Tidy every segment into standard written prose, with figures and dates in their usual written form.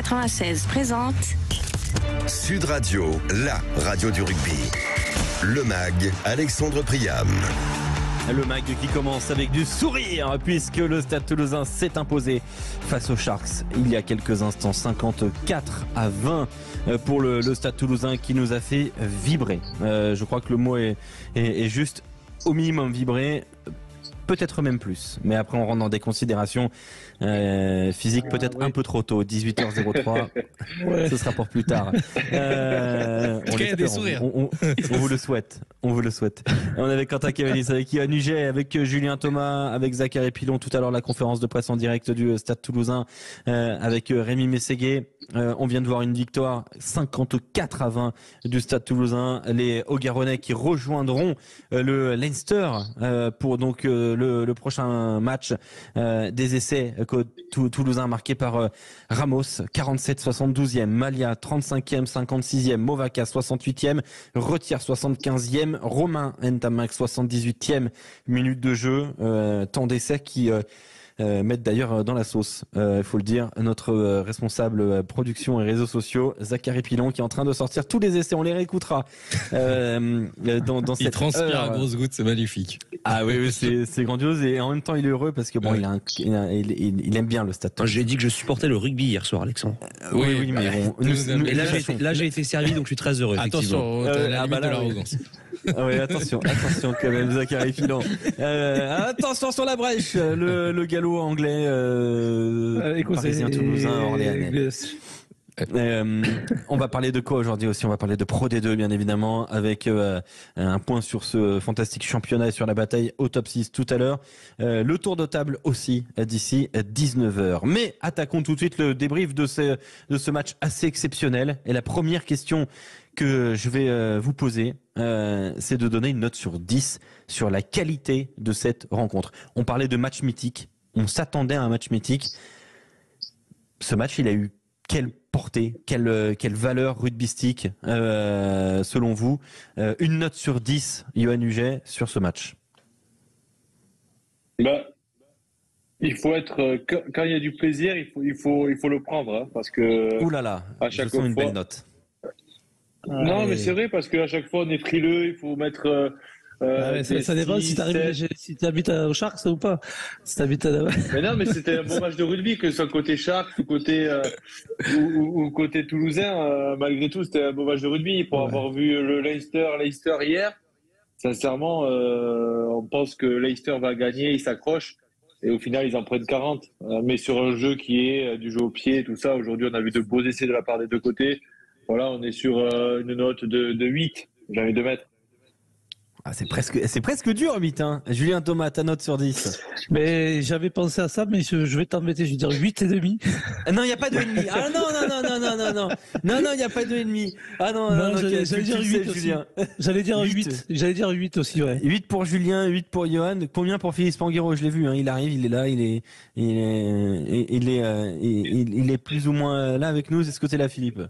96 présente Sud Radio, la radio du rugby. Le MAG, Alexandre Priam. Le MAG qui commence avec du sourire puisque le Stade Toulousain s'est imposé face aux Sharks il y a quelques instants, 54-20 pour le Stade Toulousain qui nous a fait vibrer. Je crois que le mot est juste au minimum vibrer. Peut-être même plus, mais après on rentre dans des considérations physiques peut-être un peu trop tôt. 18h03, ce sera pour plus tard. On des sourires. On vous le souhaite. On vous le souhaite. On est avec Quentin Cavalis, avec Yoann Huget, avec Julien Thomas, avec Zachary Pilon. Tout à l'heure la conférence de presse en direct du Stade Toulousain avec Rémi Mességuet. On vient de voir une victoire 54-20 du Stade Toulousain. Les Hauts-Garonnais qui rejoindront le Leinster pour donc le prochain match des essais toulousains marqués par Ramos 47-72e, Malia 35e, 56e, Movaca 68e, Retière 75e, Romain Ntamak 78e minute de jeu, temps d'essai qui mettent d'ailleurs dans la sauce, il faut le dire, notre responsable production et réseaux sociaux, Zachary Pilon, qui est en train de sortir tous les essais. On les réécoutera dans cette il transpire heure. à grosses gouttes, c'est magnifique. Ah oui, c'est grandiose et en même temps il est heureux parce que bon, il aime bien le Stade. J'ai dit que je supportais le rugby hier soir, Alexandre. Oui, mais bon, Et là, j'ai été servi, donc je suis très heureux. Attention, t'as la limite de l'arrogance. Ah oui, attention quand même, Zachary Pilon. Attention sur la brèche, le galop anglais, parisien, toulousain, orléanais. On va parler de quoi aujourd'hui aussi? On va parler de Pro D2 bien évidemment, avec un point sur ce fantastique championnat et sur la bataille au top 6 tout à l'heure. Le tour de table aussi d'ici 19h. Mais attaquons tout de suite le débrief de ce match assez exceptionnel. Et la première question que je vais vous poser, c'est de donner une note sur 10 sur la qualité de cette rencontre. On parlait de match mythique, on s'attendait à un match mythique. Ce match, il a eu quelle portée, quelle valeur rugbystique selon vous? Une note sur 10, Yoann Huget, sur ce match. Il faut être quand il y a du plaisir, il faut le prendre, hein, parce que ouh là là, à chaque je sens fois, une belle note. Non, mais c'est vrai, parce qu'à chaque fois on est frileux, il faut mettre. Ça dépend si tu habites au Sharks ou pas. Si t'habites à... Mais non, mais c'était un bon match de rugby, que ce soit côté Sharks ou côté ou côté toulousain. Malgré tout, c'était un bon match de rugby. Pour avoir vu le Leicester hier, sincèrement, on pense que Leicester va gagner, ils s'accrochent. Et au final, ils en prennent 40. Mais sur un jeu qui est du jeu au pied, tout ça, aujourd'hui, on a vu de beaux essais de la part des deux côtés. Voilà, on est sur une note de 8, j'ai envie de mettre. Ah, c'est presque dur, 8, hein. Julien Thomas, ta note sur 10. Mais j'avais pensé à ça, mais je vais t'embêter, je vais dire 8,5. Non, il n'y a pas de 2,5. Ah non. Non, il n'y a pas de 2,5. Ah non, j'allais dire 8 aussi. Julien. J'allais dire 8. J'allais dire 8 aussi, ouais. 8 pour Julien, 8 pour Yoann. Combien pour Philippe Spanghero? Je l'ai vu, hein. Il arrive, il est là, il est plus ou moins là avec nous. C'est ce côté-là, Philippe.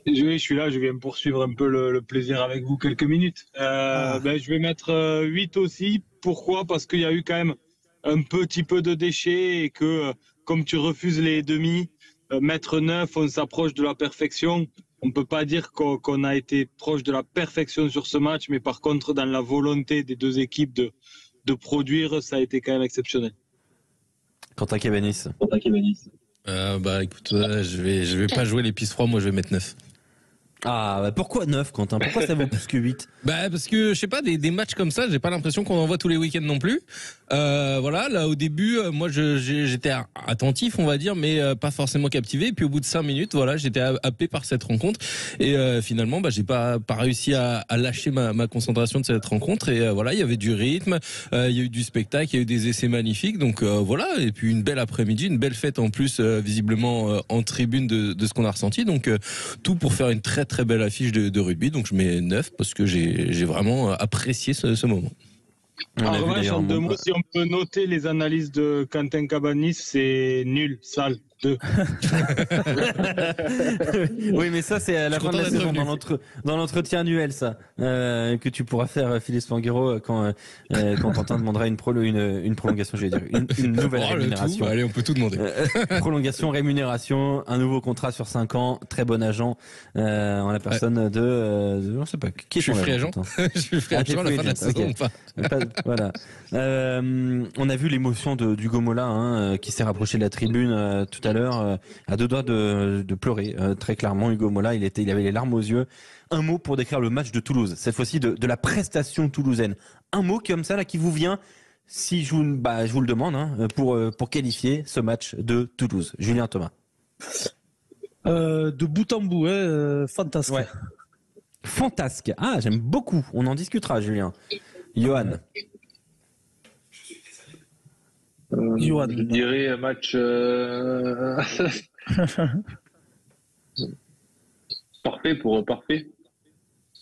Oui, je suis là, je viens poursuivre un peu le plaisir avec vous quelques minutes. Je vais mettre 8 aussi. Pourquoi? Parce qu'il y a eu quand même un petit peu de déchets et que, comme tu refuses les demi, mettre 9, on s'approche de la perfection. On ne peut pas dire qu'on a été proche de la perfection sur ce match, mais par contre, dans la volonté des deux équipes de produire, ça a été quand même exceptionnel. Quentin Cabanis. Écoute, je vais pas jouer les pistes froids, moi je vais mettre 9. Ah, bah pourquoi 9, Quentin? Pourquoi ça vaut plus que 8? Parce que, je sais pas, des matchs comme ça, j'ai pas l'impression qu'on en voit tous les week-ends non plus. Voilà, là, au début, moi, j'étais attentif, on va dire, mais pas forcément captivé. Et puis, au bout de 5 minutes, voilà, j'étais happé par cette rencontre. Et finalement, j'ai pas réussi à lâcher ma concentration de cette rencontre. Et voilà, il y avait du rythme, il y a eu du spectacle, il y a eu des essais magnifiques. Donc, voilà. Et puis, une belle après-midi, une belle fête en plus, visiblement, en tribune de ce qu'on a ressenti. Donc, tout pour faire une très, très belle affiche de rugby. Donc, je mets 9 parce que j'ai vraiment apprécié ce moment. En revanche, en 2 mots, si on peut noter les analyses de Quentin Cabanis, c'est nul, sale. 2. Oui, mais ça, c'est à la fin de la saison, dans l'entretien annuel, ça, que tu pourras faire, Philippe Spanghero, quand Quentin demandera une prolongation, je vais dire, une nouvelle rémunération. Allez, on peut tout demander. Prolongation, rémunération, un nouveau contrat sur 5 ans, très bon agent, en la personne de, je sais pas, qui est Je suis free agent. Je suis free agent à la fin de la saison, ou pas? Voilà. On a vu l'émotion d'Hugo Mola, qui s'est rapproché de la tribune tout à l'heure, à deux doigts de pleurer. Très clairement, Hugo Mola, il avait les larmes aux yeux. Un mot pour décrire le match de Toulouse, cette fois-ci de la prestation toulousaine. Un mot comme ça là qui vous vient, si je vous le demande, pour qualifier ce match de Toulouse. Julien Thomas. De bout en bout, fantasque. Ouais. Fantasque. Ah, j'aime beaucoup. On en discutera, Julien. Johan. Johan. Je dirais un match parfait pour parfait.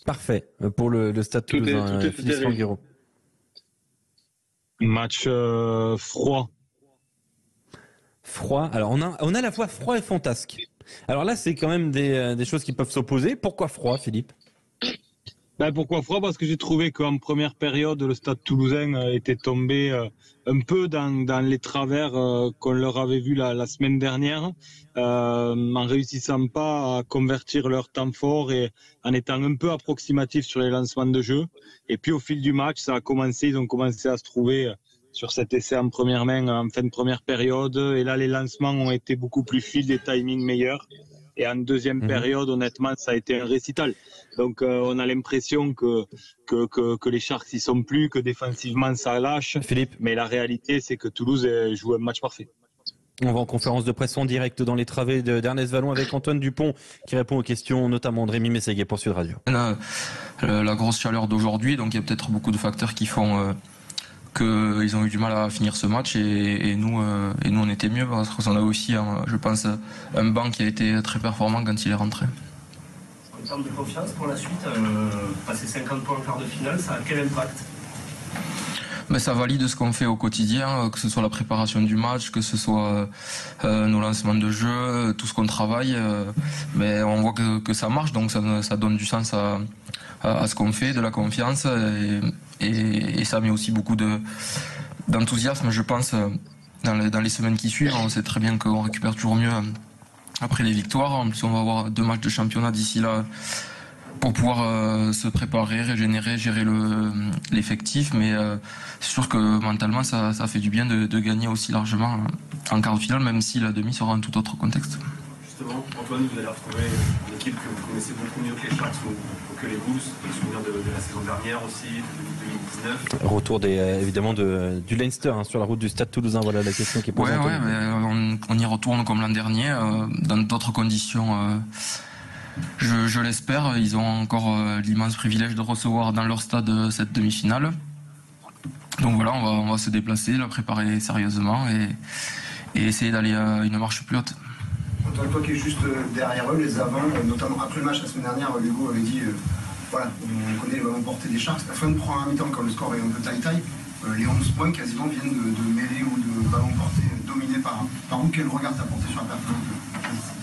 Parfait pour le Stade Toulousain, Philippe Spanghero. Match froid. Froid. Alors on a à la fois froid et fantasque. Alors là, c'est quand même des choses qui peuvent s'opposer. Pourquoi froid, Philippe? Pourquoi froid? Parce que j'ai trouvé qu'en première période, le Stade Toulousain était tombé un peu dans les travers qu'on leur avait vu la semaine dernière, en réussissant pas à convertir leur temps fort et en étant un peu approximatif sur les lancements de jeu. Et puis au fil du match, ils ont commencé à se trouver sur cet essai en première main en fin de première période. Et là, les lancements ont été beaucoup plus fluides, des timings meilleurs. Et en deuxième période, honnêtement, ça a été un récital. Donc, on a l'impression que les Sharks y sont plus, que défensivement, ça lâche. Philippe. Mais la réalité, c'est que Toulouse joue un match parfait. On va en conférence de presse en direct dans les travées d'Ernest Vallon avec Antoine Dupont qui répond aux questions notamment de Rémi Mességuet pour Sud Radio. La grosse chaleur d'aujourd'hui, donc il y a peut-être beaucoup de facteurs qui font qu'ils ont eu du mal à finir ce match et nous on était mieux parce qu'on a aussi, je pense, un banc qui a été très performant quand il est rentré. En termes de confiance pour la suite, passer 50 points en quart de finale, ça a quel impact? Ça valide ce qu'on fait au quotidien, que ce soit la préparation du match, que ce soit nos lancements de jeu, tout ce qu'on travaille. Mais on voit que ça marche, donc ça donne du sens à ce qu'on fait, de la confiance, et ça met aussi beaucoup d'enthousiasme, je pense, dans les semaines qui suivent. On sait très bien qu'on récupère toujours mieux après les victoires. En plus, on va avoir 2 matchs de championnat d'ici là pour pouvoir se préparer, régénérer, gérer l'effectif. Mais c'est sûr que mentalement, ça fait du bien de gagner aussi largement en quart de finale, même si la demi sera un tout autre contexte. Justement, Antoine, vous allez retrouver une équipe que vous connaissez beaucoup mieux que les Sharks ou que les Bulls, des souvenirs de la saison dernière aussi, de 2019. Retour évidemment du Leinster sur la route du Stade Toulousain, voilà la question qui est posée. Ouais, mais on y retourne comme l'an dernier, dans d'autres conditions. Je l'espère, ils ont encore l'immense privilège de recevoir dans leur stade cette demi-finale. Donc voilà, on va se déplacer, la préparer sérieusement et essayer d'aller à une marche plus haute. Toi qui es juste derrière eux, les avants, notamment après le match la semaine dernière, Hugo avait dit voilà, on connaît le ballon porté des Sharks. À la fin de première mi-temps, quand le score est un peu taille-taille, les 11 points quasiment viennent de mêlées ou de ballons portés dominés par vous. Quel regard t'as porté sur la performance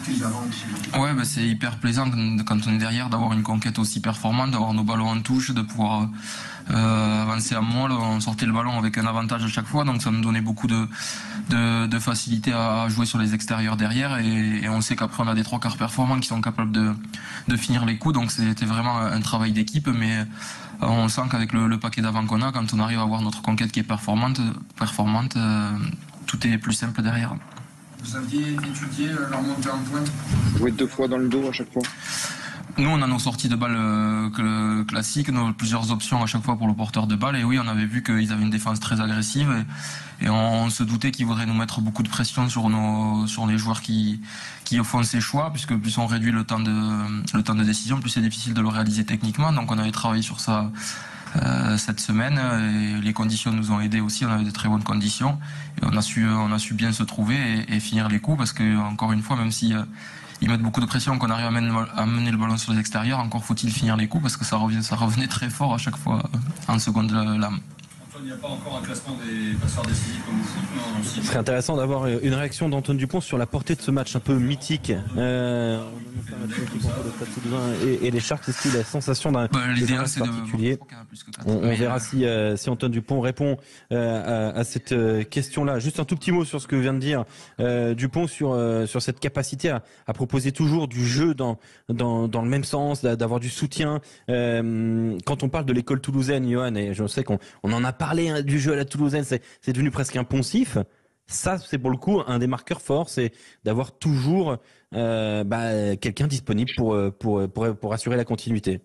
tes avants? Ouais, c'est hyper plaisant quand on est derrière d'avoir une conquête aussi performante, d'avoir nos ballons en touche, de pouvoir avancer à moelle. On sortait le ballon avec un avantage à chaque fois, donc ça nous donnait beaucoup de facilité à jouer sur les extérieurs derrière, et on sait qu'après on a des 3 quarts performants qui sont capables de finir les coups, donc c'était vraiment un travail d'équipe, mais on sent qu'avec le paquet d'avant qu'on a, quand on arrive à avoir notre conquête qui est performante, tout est plus simple derrière. Vous aviez étudié leur montée en pointe? Jouer 2 fois dans le dos à chaque fois? Nous, on a nos sorties de balles classiques, plusieurs options à chaque fois pour le porteur de balle. Et oui, on avait vu qu'ils avaient une défense très agressive. Et on se doutait qu'ils voudraient nous mettre beaucoup de pression sur les joueurs qui font ces choix, puisque plus on réduit le temps de décision, plus c'est difficile de le réaliser techniquement. Donc on avait travaillé sur ça cette semaine. Et les conditions nous ont aidés aussi. On avait de très bonnes conditions. Et on a su bien se trouver et finir les coups, parce que, encore une fois, même si ils mettent beaucoup de pression, qu'on arrive à mener le ballon sur les extérieurs, encore faut-il finir les coups, parce que ça revenait très fort à chaque fois en seconde lame. Il n'y a pas encore un classement des passeurs décisifs comme au foot, non, Ce serait intéressant d'avoir une réaction d'Antoine Dupont sur la portée de ce match un peu mythique. Et les Sharks, est-ce qu'il a la sensation d'un l'idéal, c'est particulier? On verra si Antoine Dupont répond à cette question-là. Juste un tout petit mot sur ce que vient de dire Dupont sur cette capacité à proposer toujours du jeu dans le même sens, d'avoir du soutien. Quand on parle de l'école toulousaine, Johan, et je sais qu'on en a parlé du jeu à la toulousaine, c'est devenu presque un poncif. Ça, c'est pour le coup un des marqueurs forts, c'est d'avoir toujours quelqu'un disponible pour assurer la continuité.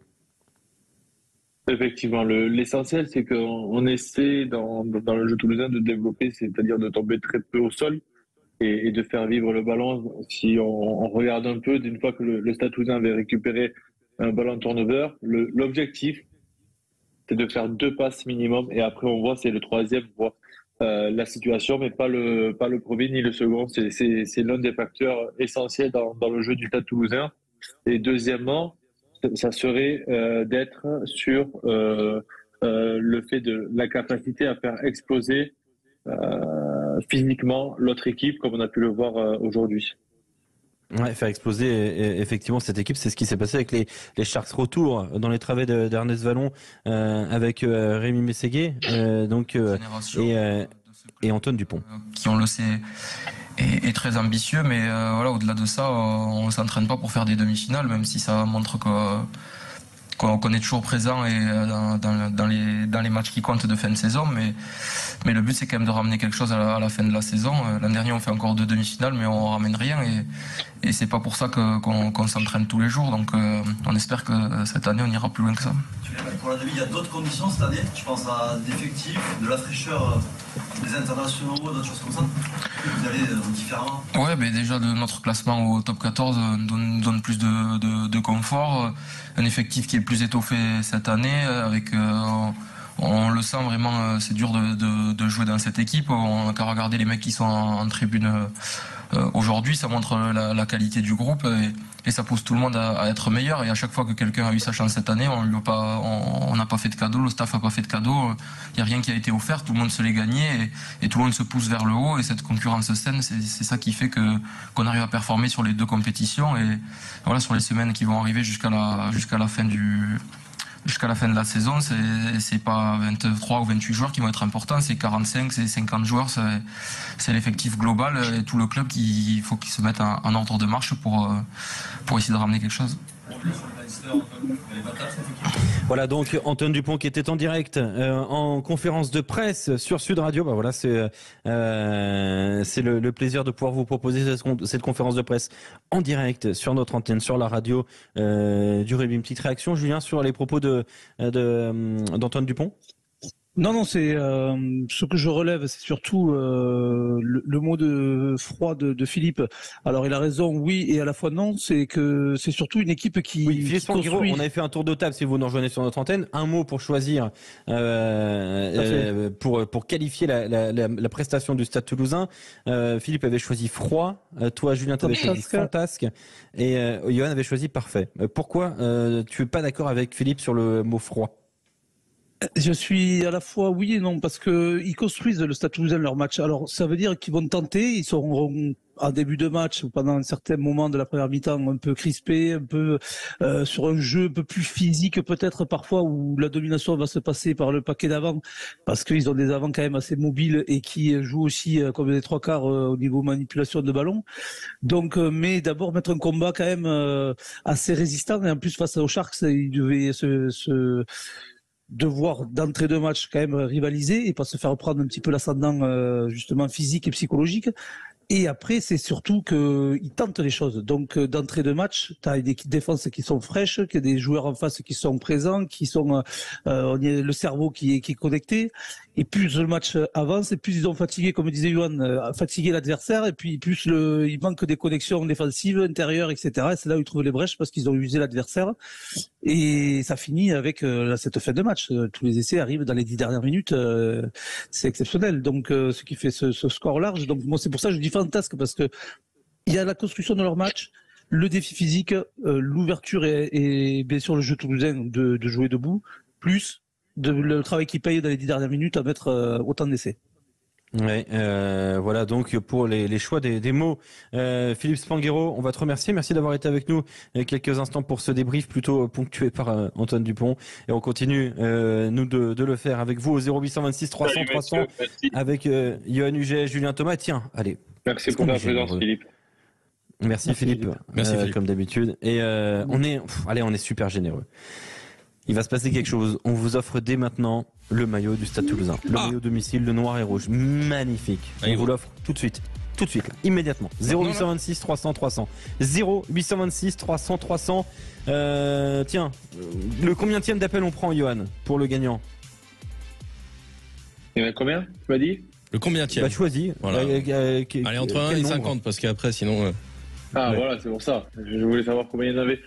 Effectivement, l'essentiel, c'est qu'on essaie dans le jeu toulousain de développer, c'est-à-dire de tomber très peu au sol et de faire vivre le ballon. Si on regarde un peu, d'une fois que le Stade Toulousain avait récupéré un ballon turnover, l'objectif, c'est de faire 2 passes minimum, et après on voit, c'est le troisième, on voit la situation, mais pas le premier ni le second. C'est l'un des facteurs essentiels dans le jeu du Stade Toulousain. Et deuxièmement, ça serait d'être sur le fait de la capacité à faire exploser physiquement l'autre équipe, comme on a pu le voir aujourd'hui. Ouais, faire exploser effectivement cette équipe, c'est ce qui s'est passé avec les Sharks retour dans les travées d'Ernest Vallon avec Rémi Mességué et Antoine Dupont. Qui, on le sait, est très ambitieux, mais voilà, au-delà de ça, on ne s'entraîne pas pour faire des demi-finales, même si ça montre qu'on est toujours présent et dans les matchs qui comptent de fin de saison, mais le but, c'est quand même de ramener quelque chose à la fin de la saison. L'an dernier, on fait encore 2 demi-finales, mais on ramène rien, et c'est pas pour ça qu'on s'entraîne tous les jours. Donc on espère que cette année, on ira plus loin que ça. Pour la demi, il y a d'autres conditions cette année. Je pense à d'effectifs, de la fraîcheur des internationaux, d'autres choses comme ça. Vous allez différemment. Ouais, mais déjà notre classement au top 14 nous donne plus de confort. Un effectif qui est plus étoffé cette année, avec on le sent vraiment, c'est dur de jouer dans cette équipe. On n'a qu'à regarder les mecs qui sont en tribune aujourd'hui, ça montre la qualité du groupe, et ça pousse tout le monde à être meilleur. Et à chaque fois que quelqu'un a eu sa chance cette année, on n'a pas fait de cadeau, le staff n'a pas fait de cadeau, il n'y a rien qui a été offert, tout le monde se l'est gagné, et tout le monde se pousse vers le haut, et cette concurrence saine, c'est ça qui fait qu'on arrive à performer sur les 2 compétitions, et voilà, sur les semaines qui vont arriver jusqu'à la fin de la saison, c'est pas 23 ou 28 joueurs qui vont être importants, c'est 45, c'est 50 joueurs, c'est l'effectif global et tout le club il faut qu'ils se mettent en ordre de marche pour essayer de ramener quelque chose. Voilà donc Antoine Dupont qui était en direct en conférence de presse sur Sud Radio. Voilà, c'est le plaisir de pouvoir vous proposer cette conférence de presse en direct sur notre antenne, sur la radio du rugby. Une petite réaction, Julien, sur les propos d'Antoine Dupont? Non, c'est ce que je relève, c'est surtout le mot de froid de Philippe. Alors il a raison, oui, et à la fois non. C'est que c'est surtout une équipe qui construit. On avait fait un tour de table, si vous nous rejoignez sur notre antenne. Un mot pour choisir, pour qualifier la prestation du Stade Toulousain. Philippe avait choisi froid. Toi, Julien, tu avais choisi fantasque, et Johan avait choisi parfait. Pourquoi tu es pas d'accord avec Philippe sur le mot froid? Je suis à la fois oui et non, parce que ils construisent le Stade Toulousain leur match. Alors ça veut dire qu'ils vont tenter, ils seront en début de match ou pendant un certain moment de la première mi-temps un peu crispés, un peu sur un jeu un peu plus physique peut-être parfois, où la domination va se passer par le paquet d'avant, parce qu'ils ont des avants quand même assez mobiles et qui jouent aussi comme des 3/4 au niveau manipulation de ballon. Donc mais d'abord mettre un combat quand même assez résistant, et en plus face aux Sharks, ils devaient devoir d'entrée de match quand même rivaliser et pas se faire prendre un petit peu l'ascendant justement physique et psychologique. Et après, c'est surtout qu'ils tentent les choses. Donc, d'entrée de match, tu as des défenses qui sont fraîches, qu'il y a des joueurs en face qui sont présents, qui sont, on y a le cerveau qui est connecté. Et plus le match avance, et plus ils ont fatigué, comme disait Johan, fatigué l'adversaire, et puis plus il manque des connexions défensives, intérieures, etc. Et c'est là où ils trouvent les brèches, parce qu'ils ont usé l'adversaire. Et ça finit avec cette fin de match. Tous les essais arrivent dans les 10 dernières minutes. C'est exceptionnel. Donc, ce qui fait ce score large. Donc, moi, c'est pour ça que je dis fantasque, parce que il y a la construction de leur match, le défi physique, l'ouverture et bien sûr le jeu toulousain de jouer debout, plus le travail qui paye dans les 10 dernières minutes à mettre autant d'essais. Ouais, voilà donc pour les choix des mots. Philippe Spanghero, on va te remercier. Merci d'avoir été avec nous quelques instants pour ce débrief plutôt ponctué par Antoine Dupont. Et on continue, nous, de le faire avec vous au 0826 300 300 avec Johan Huget, Julien Thomas. Tiens, allez. Merci pour ta présence, Philippe. Merci Philippe. Merci Philippe. Comme d'habitude. Et on est super généreux. Il va se passer quelque chose. On vous offre dès maintenant le maillot du Stade Toulousain. Le maillot domicile, le noir et rouge. Magnifique. On vous l'offre tout de suite. Tout de suite, là, immédiatement. 0826 300 300. 0826 300 300. Tiens, le combienième d'appel on prend, Johan, pour le gagnant? Il y en a combien, tu m'as dit? Le combienième? Bah, choisis. Voilà. Allez, entre 1 et 50, parce qu'après, sinon... Ah, voilà, c'est pour ça. Je voulais savoir combien il y en avait.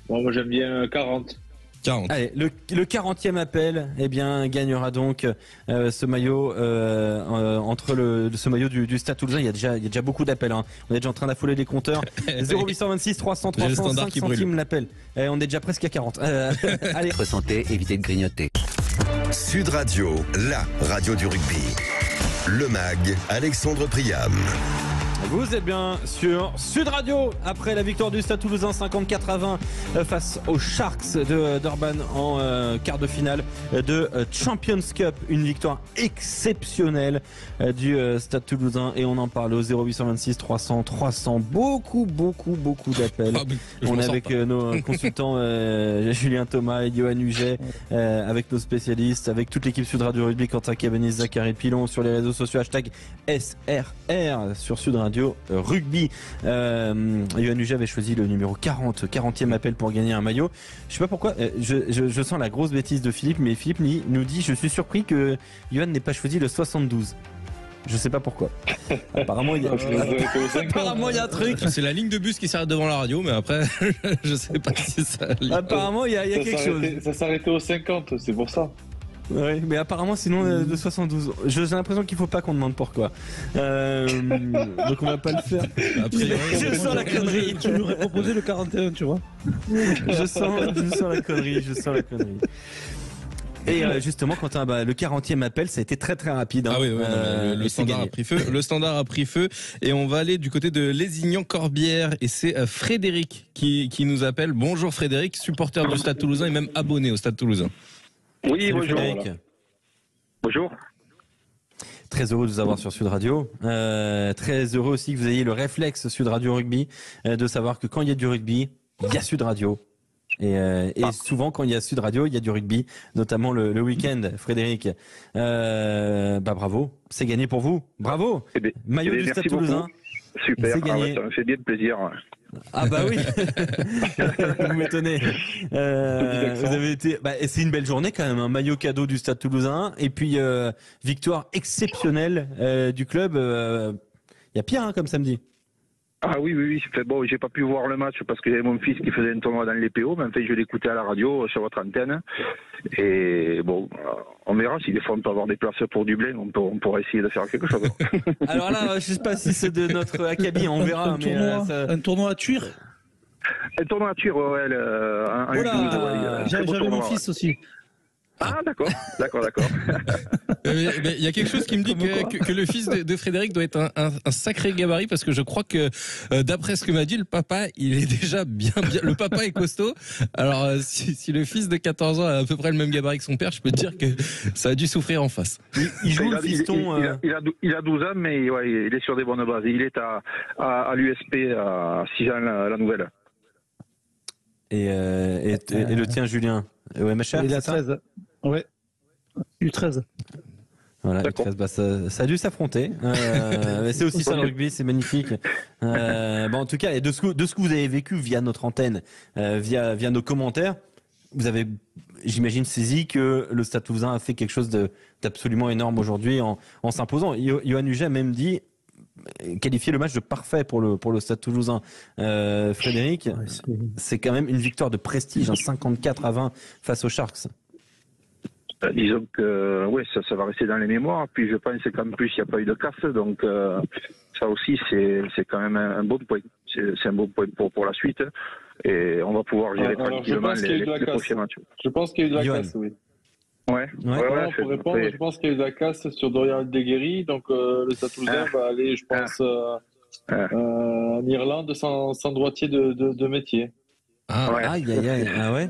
Bon, moi, j'aime bien 40. 40. Allez, le 40e appel, eh bien, gagnera donc ce maillot entre ce maillot du Stade Toulousain. Il y a déjà beaucoup d'appels. Hein. On est déjà en train d'affoler les compteurs. 0826 300 300 5 centimes l'appel. On est déjà presque à 40. Allez. Votre santé, évitez de grignoter. Sud Radio, la radio du rugby. Le MAG, Alexandre Priam. Vous êtes bien sur Sud Radio après la victoire du Stade Toulousain 54-20 face aux Sharks de Durban en quart de finale de Champions Cup. Une victoire exceptionnelle du Stade Toulousain et on en parle au 0826 300 300. Beaucoup d'appels. On est avec nos consultants Julien Thomas et Johan Huget, avec nos spécialistes, avec toute l'équipe Sud Radio Rugby, Quentin Cabanis, Zachary Pilon sur les réseaux sociaux, hashtag SRR sur Sud Radio Rugby. Johan Huget avait choisi le numéro 40e appel pour gagner un maillot. Je sais pas pourquoi, je sens la grosse bêtise de Philippe, mais Philippe nous dit, je suis surpris que Johan n'ait pas choisi le 72. Je sais pas pourquoi. Apparemment, il y a un truc. C'est la ligne de bus qui s'arrête devant la radio, mais après, je sais pas si ça... Apparemment, il y a quelque chose. Ça s'arrêtait au 50, c'est pour ça. Oui, mais apparemment sinon de 72. J'ai l'impression qu'il faut pas qu'on demande pourquoi. Donc on va pas le faire. Je sens la connerie. Tu nous aurais proposé le 41, tu vois. Je sens la connerie. Et justement, Quentin, le 40e appel, ça a été très très rapide. Hein. Ah oui, le standard a pris feu. Le standard a pris feu. Et on va aller du côté de Lézignan-Corbière. Et c'est Frédéric qui nous appelle. Bonjour Frédéric, supporter du Stade Toulousain et même abonné au Stade Toulousain. Oui, bonjour. Frédéric. Bonjour. Très heureux de vous avoir sur Sud Radio. Très heureux aussi que vous ayez le réflexe Sud Radio Rugby, de savoir que quand il y a du rugby, il y a Sud Radio. Et souvent, quand il y a Sud Radio, il y a du rugby, notamment le week-end. Frédéric, bravo, c'est gagné pour vous. Bravo. Maillot du Stade Toulousain. Super, ça me fait bien de plaisir. Ah bah oui. Vous m'étonnez. Vous avez été. C'est une belle journée quand même. Un maillot cadeau du Stade Toulousain et puis victoire exceptionnelle du club. Il y a pire comme samedi. Ah oui. Bon, j'ai pas pu voir le match parce que j'avais mon fils qui faisait un tournoi dans les PO, mais en fait, je l'écoutais à la radio sur votre antenne. Et bon, on verra si des fois on peut avoir des places pour Dublin, on pourra essayer de faire quelque chose. Alors là, je sais pas si c'est de notre acabit, on verra. Un tournoi à Tuire. Un tournoi à Tuire, ouais. J'avais mon fils aussi. Ah d'accord. Il y a quelque chose qui me dit que le fils de Frédéric doit être un sacré gabarit parce que je crois que d'après ce que m'a dit le papa, il est déjà bien. Le papa est costaud. Alors si le fils de 14 ans a à peu près le même gabarit que son père, je peux te dire que ça a dû souffrir en face. Il joue le fiston. Il a 12 ans, mais ouais, il est sur des bonnes bases. Il est à l'USP à Sijan la Nouvelle. Et le tien, Julien. Ouais, Macha, il a 13. Ouais. U13. Voilà, U13, ça a dû s'affronter. Mais c'est aussi ça le rugby, c'est magnifique. En tout cas, et de ce que vous avez vécu via notre antenne, via nos commentaires, vous avez, j'imagine, saisi que le Stade Toulousain a fait quelque chose d'absolument énorme aujourd'hui en s'imposant. Johan Huget a même dit qualifier le match de parfait pour le Stade Toulousain. Frédéric, c'est quand même une victoire de prestige, 54-20 face aux Sharks. Disons que ça va rester dans les mémoires. Puis je pense qu'en plus il n'y a pas eu de casse, donc ça aussi c'est quand même un bon point. C'est un bon point pour la suite et on va pouvoir gérer tranquillement les prochains matchs. Je pense qu'il y a eu de la casse, oui. Pour répondre, je pense qu'il y a eu de la casse sur Dorian Aldeguerri, donc le Stade Toulousain va aller, je pense, en Irlande sans droitier de métier. Ah ouais.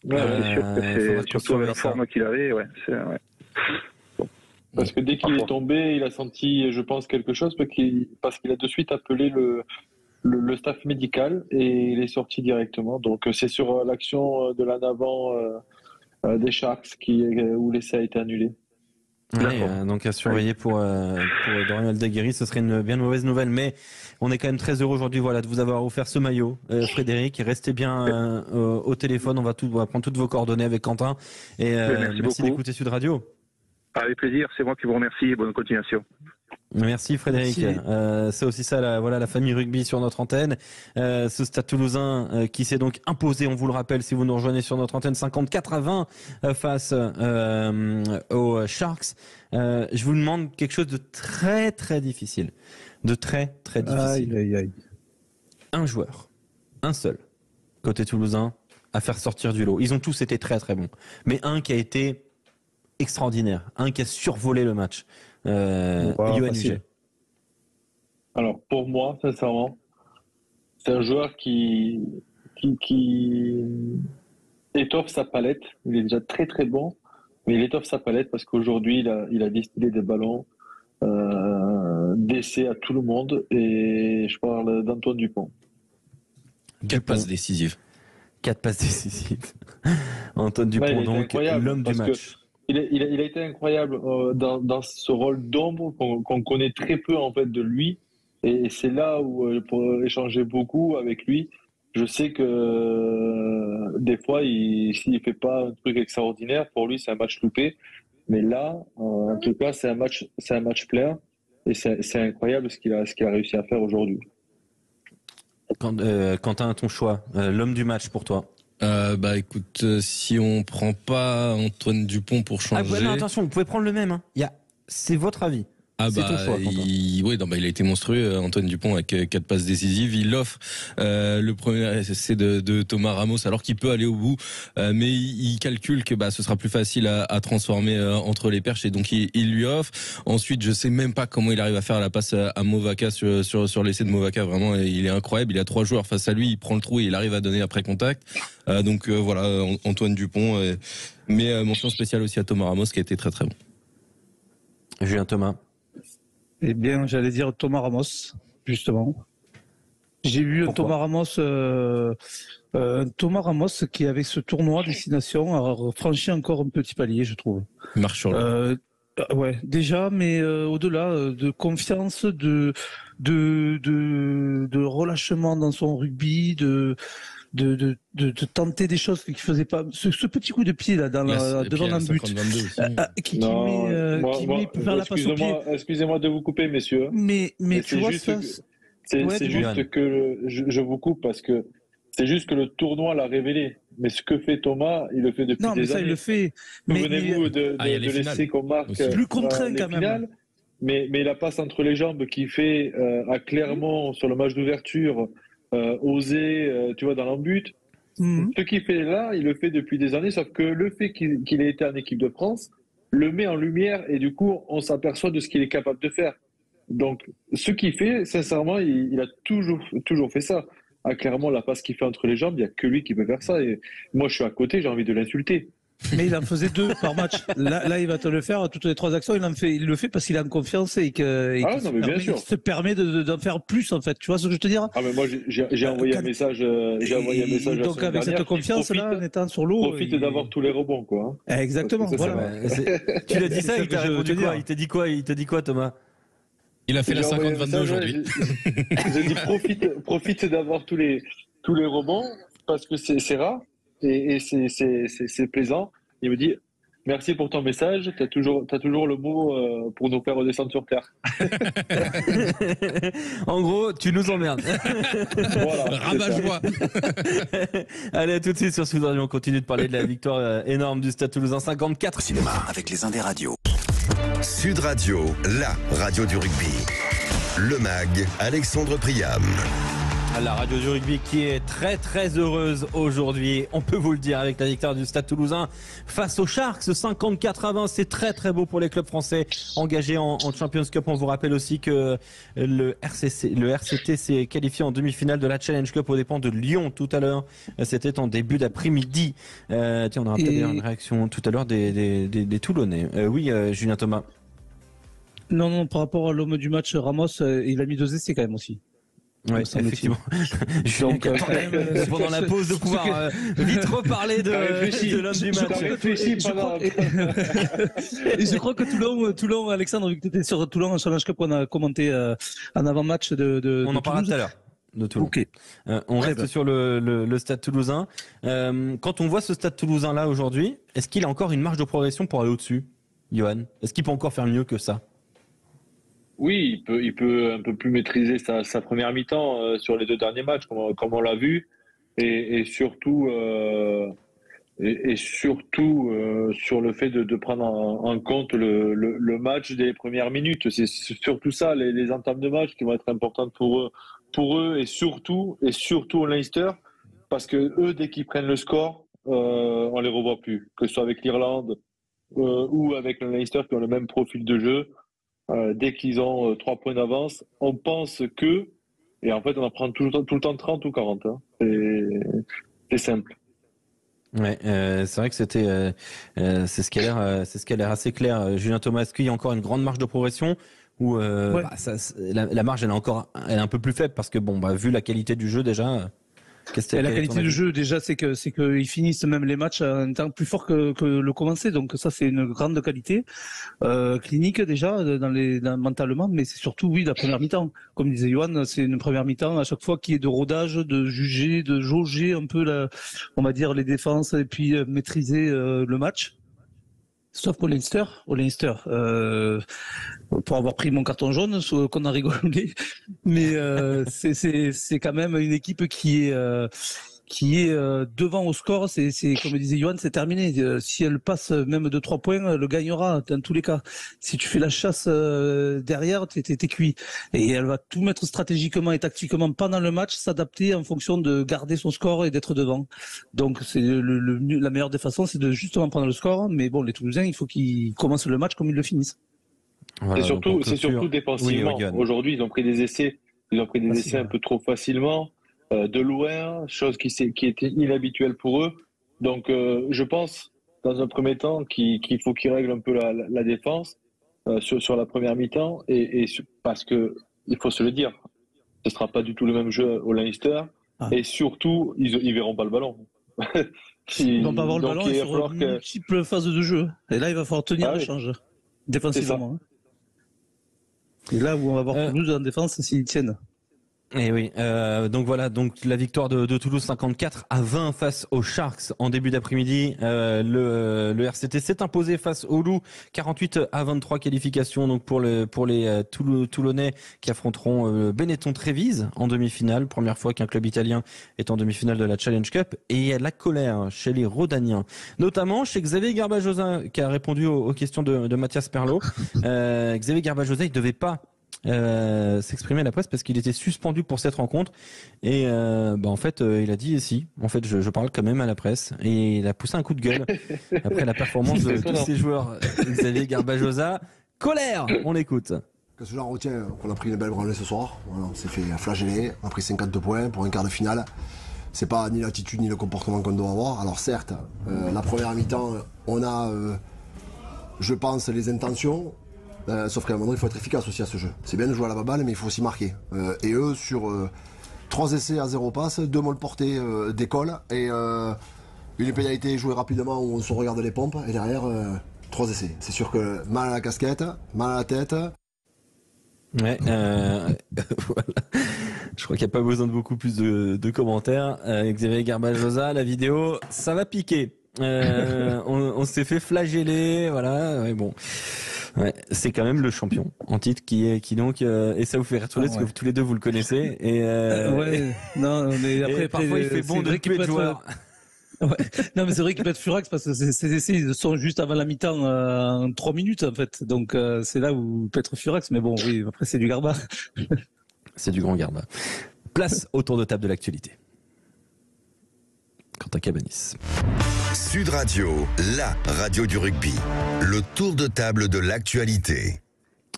C'est sûr que c'est surtout avec la forme qu'il avait, Parce que dès qu'il est tombé, il a senti, je pense, quelque chose, parce qu'il a de suite appelé le staff médical et il est sorti directement. Donc c'est sur l'action de l'en avant des Sharks où l'essai a été annulé. Donc à surveiller pour Dorian Aldeguerri, ce serait une bien mauvaise nouvelle, mais on est quand même très heureux aujourd'hui de vous avoir offert ce maillot, Frédéric. Restez bien au téléphone, on va prendre toutes vos coordonnées avec Quentin et merci d'écouter Sud Radio. Avec plaisir, c'est moi qui vous remercie et bonne continuation. Merci Frédéric. C'est aussi ça, la famille rugby sur notre antenne. Ce Stade Toulousain qui s'est donc imposé, on vous le rappelle, si vous nous rejoignez sur notre antenne, 54-20 face aux Sharks. Je vous demande quelque chose de très très difficile, Aïe. Un joueur, un seul, côté toulousain, à faire sortir du lot. Ils ont tous été très très bons, mais un qui a été extraordinaire, un qui a survolé le match. Yoann Huget. Alors pour moi, sincèrement, c'est un joueur qui étoffe sa palette. Il est déjà très très bon, mais il étoffe sa palette parce qu'aujourd'hui il a distillé des ballons d'essai à tout le monde, et je parle d'Antoine Dupont. Quelle passe décisive. 4 passes décisives. Antoine Dupont, donc l'homme du match. Il a été incroyable dans ce rôle d'ombre qu'on connaît très peu en fait de lui, et c'est là où pour échanger beaucoup avec lui, je sais que des fois s'il fait pas un truc extraordinaire, pour lui c'est un match loupé, mais là en tout cas c'est un match plein, et c'est incroyable ce qu'il a réussi à faire aujourd'hui. Quentin, ton choix, l'homme du match pour toi? Écoute, si on prend pas Antoine Dupont pour changer... non, attention, vous pouvez prendre le même. C'est votre avis. C'est ton choix, il a été monstrueux, Antoine Dupont, avec 4 passes décisives. Il offre le premier essai de Thomas Ramos, alors qu'il peut aller au bout, mais il calcule que ce sera plus facile à transformer entre les perches, et donc il lui offre. Ensuite, je sais même pas comment il arrive à faire la passe à Movaca sur l'essai de Movaca. Vraiment, il est incroyable. Il a 3 joueurs face à lui, il prend le trou et il arrive à donner après contact. Voilà, Antoine Dupont. Mais mention spéciale aussi à Thomas Ramos, qui a été très très bon. Julien Thomas. Eh bien, j'allais dire Thomas Ramos, justement. J'ai vu Thomas Ramos qui, avec ce tournoi Destination, a franchi encore un petit palier, je trouve. Il marche sur le... Ouais, déjà, mais au-delà de confiance, de relâchement dans son rugby, de tenter des choses qu'il faisait pas. Ce petit coup de pied là devant un but qui met vers la passe au pied. Excusez-moi de vous couper, messieurs. Mais tu vois ça. C'est juste que je vous coupe parce que c'est juste que le tournoi l'a révélé. Mais ce que fait Thomas, il le fait depuis des années. Non, mais ça, il le fait. Souvenez-vous de l'essai qu'on marque. Plus contraint quand même. Mais la passe entre les jambes qu'il fait à Clermont sur le match d'ouverture, osé, tu vois, dans l'embut. Ce qu'il fait là, il le fait depuis des années, sauf que le fait qu'il ait été en équipe de France le met en lumière, et du coup, on s'aperçoit de ce qu'il est capable de faire. Donc, ce qu'il fait, sincèrement, il a toujours fait ça. Clairement, la passe qu'il fait entre les jambes, il n'y a que lui qui peut faire ça. Et moi, je suis à côté, j'ai envie de l'insulter. Mais il en faisait 2 par match. Là, il va te le faire. Toutes les 3 actions, il le fait parce qu'il a confiance et qu'il se permet d'en faire plus, en fait. Tu vois ce que je veux te dire? Mais moi, j'ai envoyé un message. Donc, avec cette confiance-là, en étant sur l'eau. Profite d'avoir tous les rebonds, quoi. Exactement. Voilà. Tu l'as dit ça, il t'a répondu quoi? Il t'a dit quoi, Thomas? Il a fait la 50-22 aujourd'hui. J'ai dit profite d'avoir tous les rebonds parce que c'est rare et c'est plaisant. Il me dit merci pour ton message. T'as toujours le mot pour nous faire redescendre sur terre. En gros, tu nous emmerdes. Voilà, rabat-joie. Allez, à tout de suite sur Sud Radio. On continue de parler de la victoire énorme du Stade Toulousain 54. Cinéma avec les Indes radios. Sud Radio, la radio du rugby. Le MAG, Alexandre Priam. La radio du rugby qui est très très heureuse aujourd'hui, on peut vous le dire, avec la victoire du Stade Toulousain face aux Sharks 54-20. C'est très très beau pour les clubs français engagés en Champions Cup. On vous rappelle aussi que le RCT s'est qualifié en demi-finale de la Challenge Cup aux dépens de Lyon tout à l'heure. C'était en début d'après-midi. Tiens, on aura peut-être une réaction tout à l'heure des Toulonnais. Oui, Julien Thomas. Non, par rapport à l'homme du match, Ramos, il a mis 2 essais quand même aussi. Oui, effectivement. Donc, pendant la pause, de pouvoir vite reparler de l'homme du match. Je crois que Toulon, Alexandre, vu que tu étais sur Toulon en Challenge Cup, on a commenté un avant-match on en parlera tout à l'heure. De Toulon. Okay. On reste sur le Stade Toulousain. Quand on voit ce Stade Toulousain là aujourd'hui, est-ce qu'il a encore une marge de progression pour aller au-dessus, Johan? Est-ce qu'il peut encore faire mieux que ça? Oui, il peut un peu plus maîtriser sa première mi-temps sur les 2 derniers matchs, comme on l'a vu, et surtout sur le fait de prendre en compte le match des premières minutes. C'est surtout ça, les entames de match qui vont être importantes pour eux et surtout au Leinster, parce que eux, dès qu'ils prennent le score, on les revoit plus, que ce soit avec l'Irlande ou avec le Leinster qui ont le même profil de jeu. Dès qu'ils ont 3 points d'avance, on pense que, et en fait on en prend tout le temps 30 ou 40. Hein. C'est simple. Ouais, c'est vrai que c'était, c'est ce qui a l'air assez clair. Julien Thomas, est-ce qu'il y a encore une grande marge de progression ou ouais. La marge elle est un peu plus faible parce que vu la qualité du jeu déjà. La qualité du jeu déjà, c'est qu'ils finissent même les matchs à un temps plus fort que le commencé. Donc ça, c'est une grande qualité clinique déjà mentalement, mais c'est surtout la première mi-temps. Comme disait Johan, c'est une première mi-temps à chaque fois qui est de rodage, de juger, de jauger un peu on va dire les défenses et puis maîtriser le match. Sauf pour Leinster. Pour avoir pris mon carton jaune, qu'on a rigolé, mais c'est quand même une équipe qui est devant au score. C'est comme disait Johan, c'est terminé. Si elle passe même de 3 points, elle le gagnera dans tous les cas. Si tu fais la chasse derrière, t'es cuit. Et elle va tout mettre stratégiquement et tactiquement pendant le match, s'adapter en fonction de garder son score et d'être devant. Donc c'est la meilleure des façons, c'est de justement prendre le score. Mais bon, les Toulousains, il faut qu'ils commencent le match comme ils le finissent. Voilà, c'est surtout défensivement. Oui, aujourd'hui, ils ont pris des essais. Essais un peu trop facilement, de loin, chose qui était inhabituelle pour eux. Donc, je pense, dans un premier temps, qu'il faut qu'ils règlent un peu la défense sur la première mi-temps, parce que il faut se le dire, ce sera pas du tout le même jeu au Leinster, et surtout, ils verront pas le ballon. Ils vont pas avoir le ballon sur multiples phases de jeu. Et là, il va falloir tenir l'échange défensivement. Et là où on va voir Toulouse en défense s'ils tiennent. Et oui, donc voilà, donc la victoire de Toulouse 54-20 face aux Sharks en début d'après-midi. Le RCT s'est imposé face aux Loups 48-23 qualification donc pour les Toulonnais qui affronteront Benetton-Trévise en demi-finale. Première fois qu'un club italien est en demi-finale de la Challenge Cup. Et il y a de la colère chez les Rodaniens, notamment chez Xavier Garbajosa qui a répondu aux questions de Mathias Perlot. Xavier Garbajosa, il devait pas s'exprimer à la presse parce qu'il était suspendu pour cette rencontre et en fait il a dit si en fait je parle quand même à la presse et il a poussé un coup de gueule après la performance de tous ses joueurs. Xavier Garbajosa, colère, on l'écoute. Que ce genre retient qu'on a pris une belle branlée ce soir, voilà, on s'est fait flageller, on a pris 52 points pour un quart de finale. C'est pas ni l'attitude ni le comportement qu'on doit avoir. Alors certes, la première mi-temps on a je pense les intentions. Sauf qu'à un moment il faut être efficace aussi à ce jeu. C'est bien de jouer à la baballe, mais il faut aussi marquer. Et eux, sur 3 essais à 0 passe, 2 molles portées d'école et une pénalité jouée rapidement où on se regarde les pompes et derrière 3 essais. C'est sûr que mal à la casquette, mal à la tête. Ouais, voilà. Je crois qu'il n'y a pas besoin de beaucoup plus de commentaires. Xavier Garbajosa, la vidéo, ça va piquer. On s'est fait flageller, voilà. Ouais, bon. Ouais, c'est quand même le champion en titre qui donc et ça vous fait retourner parce que tous les deux vous le connaissez et ouais, non mais après parfois il fait bon de tuer le joueur. Ouais. Non mais c'est vrai qu'il peut être furax parce que ces essais sont juste avant la mi-temps en 3 minutes en fait, donc c'est là où il peut être furax, mais bon oui après c'est du Garba. C'est du grand Garba. Place au tour de table de l'actualité. Quentin Cabanis. Sud Radio, la radio du rugby. Le tour de table de l'actualité.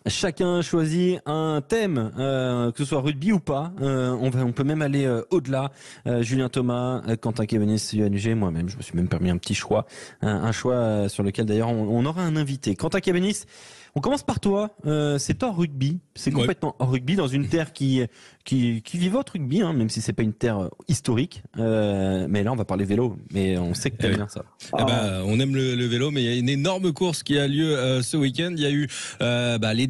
Chacun choisit un thème, que ce soit rugby ou pas. On peut même aller au-delà. Julien Thomas, Quentin Cabanis, Yoann Huget, moi-même. Je me suis même permis un petit choix. Un choix sur lequel d'ailleurs on aura un invité. Quentin Cabanis, on commence par toi. C'est hors rugby. C'est complètement hors rugby dans une terre qui vivote rugby, hein, même si c'est pas une terre historique. Mais là, on va parler vélo. Mais on sait que t'aimes bien ça. On aime le vélo, mais il y a une énorme course qui a lieu ce week-end. Il y a eu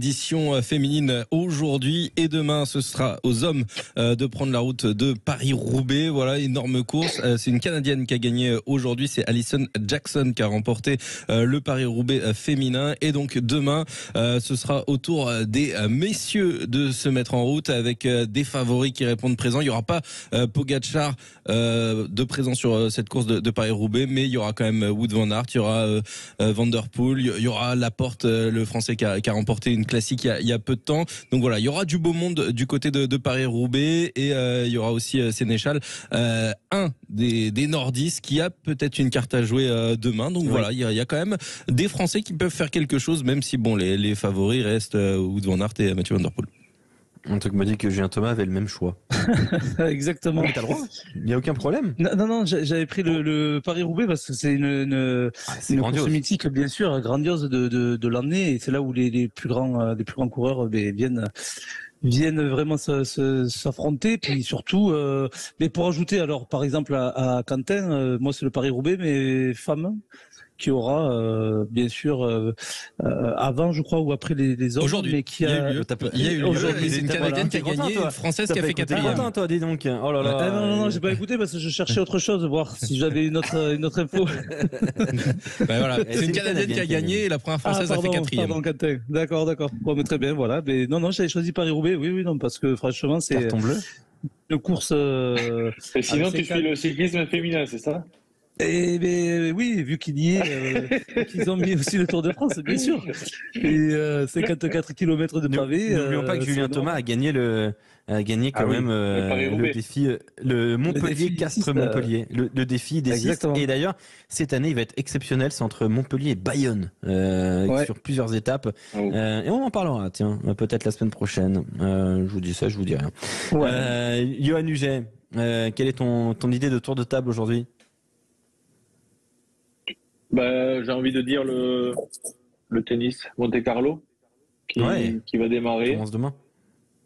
l'édition féminine aujourd'hui et demain, ce sera aux hommes de prendre la route de Paris-Roubaix. Voilà, énorme course. C'est une Canadienne qui a gagné aujourd'hui. C'est Alison Jackson qui a remporté le Paris-Roubaix féminin. Et donc demain, ce sera au tour des messieurs de se mettre en route avec des favoris qui répondent présents. Il n'y aura pas Pogacar de présent sur cette course de Paris-Roubaix, mais il y aura quand même Wout van Aert, il y aura Van der Poel, il y aura Laporte, le Français qui a remporté une classique il y a peu de temps. Donc voilà, il y aura du beau monde du côté de Paris-Roubaix et il y aura aussi Sénéchal, un des nordistes qui a peut-être une carte à jouer demain. Donc voilà, il y a quand même des Français qui peuvent faire quelque chose, même si bon les favoris restent Wout van Aert et Mathieu Van der Poel. Un truc me dit que Julien Thomas avait le même choix. Exactement. Mais t'as le droit. Il n'y a aucun problème. Non, j'avais pris le Paris-Roubaix parce que c'est une course mythique, bien sûr, grandiose de l'année, et c'est là où les plus grands coureurs viennent vraiment s'affronter. Puis surtout, mais pour ajouter alors par exemple à Quentin, moi c'est le Paris-Roubaix mais femmes, qui aura bien sûr avant, je crois, ou après les hommes. Aujourd'hui, mais qui il y a eu lieu. Aujourd'hui, c'est une Canadienne qui a gagné, une Française qui a fait quatrième. Content, toi, dis donc. Oh là là. Non, j'ai pas écouté parce que je cherchais autre chose, voir si j'avais une autre info. Voilà, c'est une Canadienne qui a gagné et la première Française a fait quatrième. Pardon, Quentin. D'accord. Bon, mais très bien, voilà. Mais non, j'avais choisi Paris-Roubaix. Oui, non, parce que franchement, c'est carton bleu. Une course. Et sinon, tu suis le cyclisme féminin, c'est ça? Oui, vu qu'il y est, qu'ils ont mis aussi le Tour de France, bien sûr. Et 54 km de pavé. N'oublions pas que Julien Thomas a gagné quand même le défi, le Montpellier-Castres-Montpellier, le défi des 6. Et d'ailleurs, cette année, il va être exceptionnel. C'est entre Montpellier et Bayonne, sur plusieurs étapes. Et on en parlera, tiens, peut-être la semaine prochaine. Je vous dis ça, je vous dis rien. Yoann Huget, quelle est ton idée de tour de table aujourd'hui? J'ai envie de dire le tennis Monte Carlo qui va démarrer. Commence demain.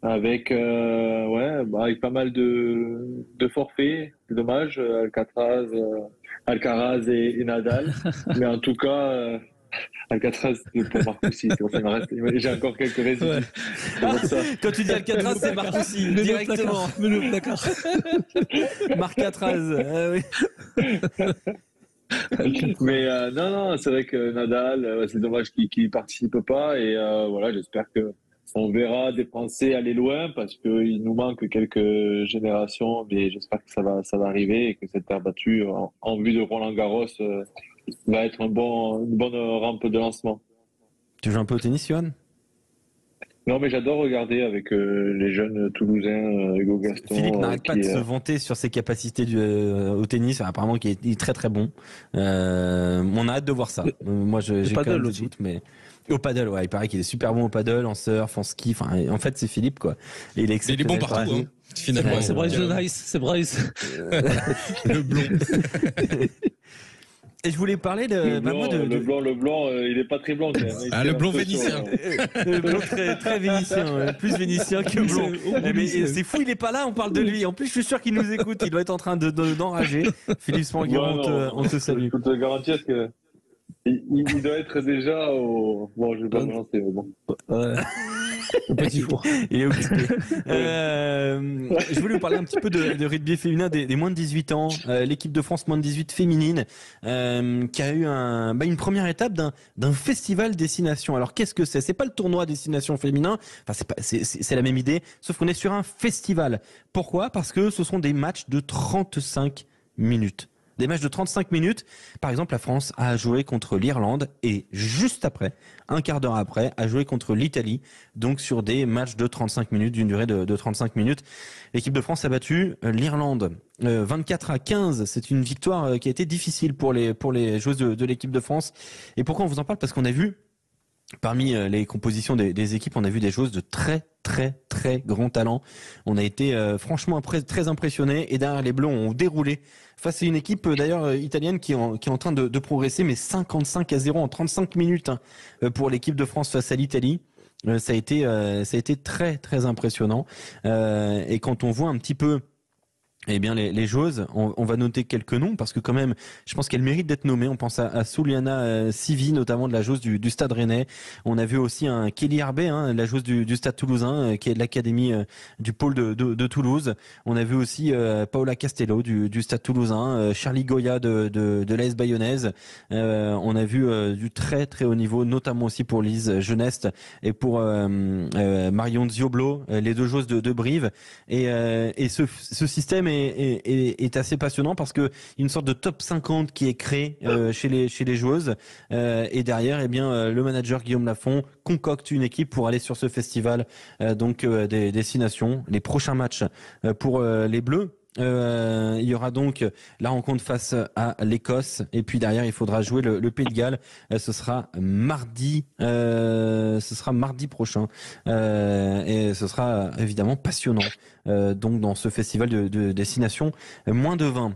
Avec avec pas mal de forfaits, c'est dommage, Alcaraz et Nadal. Mais en tout cas, Alcatraz c'est pour Marcoussis, j'ai encore quelques résidus. Quand tu dis Alcatraz, c'est Marcoussis directement. Le placard. Marcatraz. Oui. Mais non, c'est vrai que Nadal, c'est dommage qu'il participe pas et j'espère que on verra des Français aller loin parce qu'il nous manque quelques générations, mais j'espère que ça va arriver et que cette terre battue en vue de Roland-Garros va être une bonne rampe de lancement. Tu joues un peu au tennis, Yoann? Non, mais j'adore regarder avec les jeunes Toulousains, Hugo Gaston. Philippe n'arrête pas de se vanter sur ses capacités au tennis, apparemment qu'il est très très bon. On a hâte de voir ça. Moi, j'ai quand même des doutes, mais au paddle, il paraît qu'il est super bon au paddle, en surf, en ski. Enfin, en fait, c'est Philippe, quoi. Et il est exceptionnel. Il est bon partout, hein, finalement. C'est Bryce. Le blond. Et je voulais parler le blanc, il est pas très blanc. Quand même. Le blond vénitien. Le blond très, très vénitien, plus vénitien que blond. Mais c'est fou, il est pas là, on parle de lui. En plus, je suis sûr qu'il nous écoute, il doit être en train d'enrager. Philippe Spanguero, on te salue. Je peux te garantir que il doit être déjà au... Bon, je vais pas me lancer, mais bon. Petit four. Il est occupé. Je voulais vous parler un petit peu de rugby féminin des moins de 18 ans. L'équipe de France moins de 18 féminine qui a eu une première étape d'un festival destination. Alors qu'est-ce que c'est? C'est pas le tournoi destination féminin. Enfin c'est la même idée, sauf qu'on est sur un festival. Pourquoi? Parce que ce sont des matchs de 35 minutes. Des matchs de 35 minutes. Par exemple, la France a joué contre l'Irlande et juste après, un quart d'heure après, a joué contre l'Italie. Donc sur des matchs de 35 minutes, d'une durée de 35 minutes. L'équipe de France a battu l'Irlande 24-15. C'est une victoire qui a été difficile pour les joueuses de l'équipe de France. Et pourquoi on vous en parle? Parce qu'on a vu, parmi les compositions des équipes, on a vu des joueuses de très grand talent. On a été franchement très impressionnés. Et derrière, les Bleus ont déroulé face à une équipe d'ailleurs italienne qui est en train de progresser, mais 55-0 en 35 minutes pour l'équipe de France face à l'Italie. Ça a été très impressionnant. Et quand on voit un petit peu les joueuses, on va noter quelques noms parce que quand même, je pense qu'elles méritent d'être nommées. On pense à Souliana Sivi, notamment de la joueuse du Stade Rennais. On a vu aussi un Kelly Herbet, la joueuse du Stade Toulousain, qui est de l'académie du pôle de Toulouse. On a vu aussi Paola Castello du Stade Toulousain, Charlie Goya de l'AS Bayonnaise. On a vu du très haut niveau, notamment aussi pour Lise Geneste et pour Marion Zioblo, les deux joueuses de Brive. Et ce système est assez passionnant parce que une sorte de top 50 qui est créé chez les joueuses et derrière le manager Guillaume Lafont concocte une équipe pour aller sur ce festival des destinations. Les prochains matchs pour les Bleus, il y aura donc la rencontre face à l'Écosse et puis derrière il faudra jouer le Pays de Galles. Ce sera mardi prochain et ce sera évidemment passionnant. Donc dans ce festival de destination moins de 20.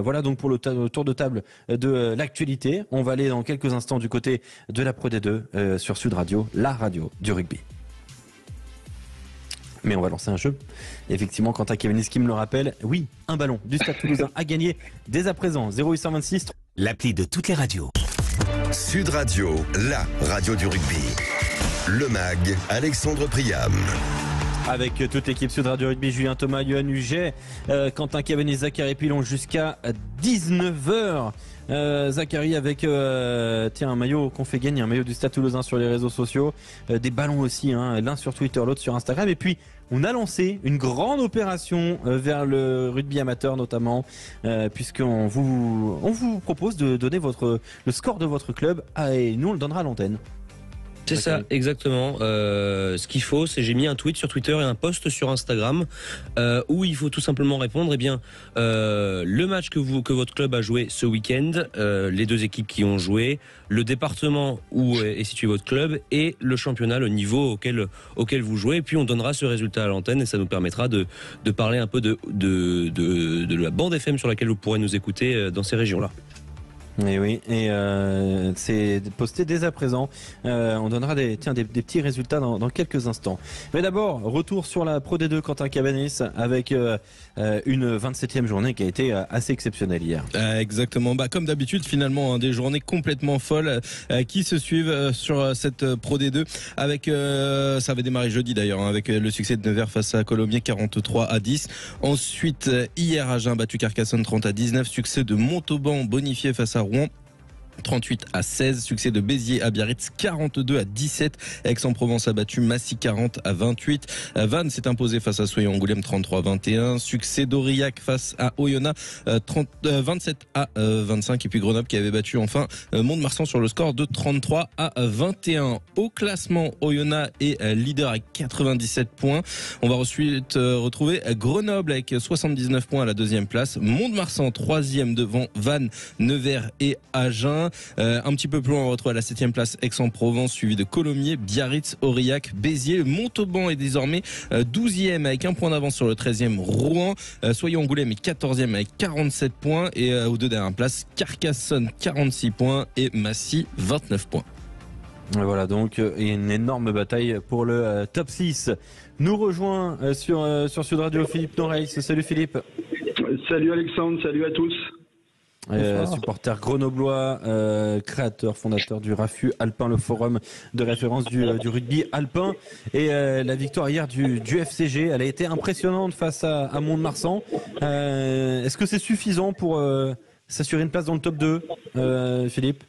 Voilà donc pour le tour de table de l'actualité. On va aller dans quelques instants du côté de la Pro D2 sur Sud Radio, la radio du rugby. Mais on va lancer un jeu. Effectivement, Quentin Cavaniski me le rappelle. Oui, un ballon du Stade Toulousain à gagner dès à présent. 0826. L'appli de toutes les radios. Sud Radio, la radio du rugby. Le MAG, Alexandre Priam. Avec toute l'équipe Sud Radio Rugby, Julien Thomas, Yoann Huget, Quentin Cavani, Zachary Pilon jusqu'à 19h. Zachary avec un maillot qu'on fait gagner, un maillot du Stade Toulousain sur les réseaux sociaux, des ballons aussi, l'un sur Twitter, l'autre sur Instagram. Et puis on a lancé une grande opération vers le rugby amateur notamment, puisqu'on vous propose de donner le score de votre club et nous on le donnera à l'antenne. C'est ça, exactement. Ce qu'il faut, c'est j'ai mis un tweet sur Twitter et un post sur Instagram où il faut tout simplement répondre. Le match que votre club a joué ce week-end, les deux équipes qui ont joué, le département où est situé votre club et le championnat, le niveau auquel vous jouez. Et puis on donnera ce résultat à l'antenne et ça nous permettra de parler un peu de la bande FM sur laquelle vous pourrez nous écouter dans ces régions-là. Et oui, c'est posté dès à présent. On donnera des petits résultats dans quelques instants. Mais d'abord, retour sur la Pro D2 Quentin Cabanis avec une 27e journée qui a été assez exceptionnelle hier. Exactement, comme d'habitude finalement, des journées complètement folles qui se suivent sur cette Pro D2 avec ça avait démarré jeudi d'ailleurs avec le succès de Nevers face à Colomiers 43-10. Ensuite hier Agen battu Carcassonne 30-19, succès de Montauban bonifié face à Rouen 38-16, succès de Béziers à Biarritz 42-17, Aix-en-Provence a battu Massy 40-28, Vannes s'est imposé face à Soyons-Angoulême 33-21, succès d'Aurillac face à Oyonnax 27-25 et puis Grenoble qui avait battu enfin Mont-de-Marsan sur le score de 33-21. Au classement, Oyonnax est leader avec 97 points. On va ensuite retrouver Grenoble avec 79 points à la deuxième place, Mont-de-Marsan troisième devant Vannes, Nevers et Agen. Un petit peu plus loin, on retrouve à la 7e place Aix-en-Provence, suivi de Colomiers, Biarritz, Aurillac, Béziers. Montauban est désormais 12e avec un point d'avance sur le 13e Rouen. Soyons-Angoulême est 14e avec 47 points. Et aux deux dernières places, Carcassonne 46 points et Massy 29 points. Voilà donc une énorme bataille pour le top 6. Nous rejoint sur Sud Radio Philippe Noreil. Salut Philippe. Salut Alexandre, salut à tous. Supporter grenoblois, créateur, fondateur du RAFU Alpin, le forum de référence du rugby alpin. Et la victoire hier du FCG, elle a été impressionnante face à Mont-de-Marsan. Est-ce que c'est suffisant pour s'assurer une place dans le top 2, Philippe ?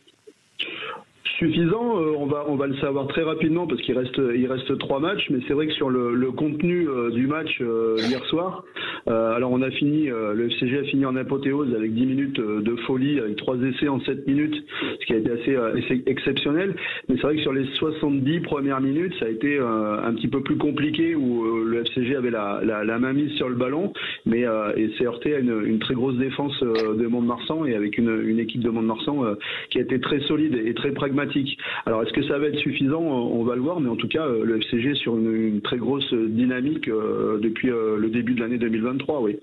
Suffisant, on va le savoir très rapidement parce qu'il reste 3 matchs, mais c'est vrai que sur le contenu du match hier soir, alors on a fini, le FCG a fini en apothéose avec 10 minutes de folie, avec 3 essais en 7 minutes, ce qui a été assez exceptionnel. Mais c'est vrai que sur les 70 premières minutes, ça a été un petit peu plus compliqué où le FCG avait la main mise sur le ballon, mais et s'est heurté à une très grosse défense de Mont-de-Marsan et avec une équipe de Mont-de-Marsan qui a été très solide et très pragmatique. Alors est-ce que ça va être suffisant? On va le voir, mais en tout cas le FCG est sur une très grosse dynamique depuis le début de l'année 2023, oui.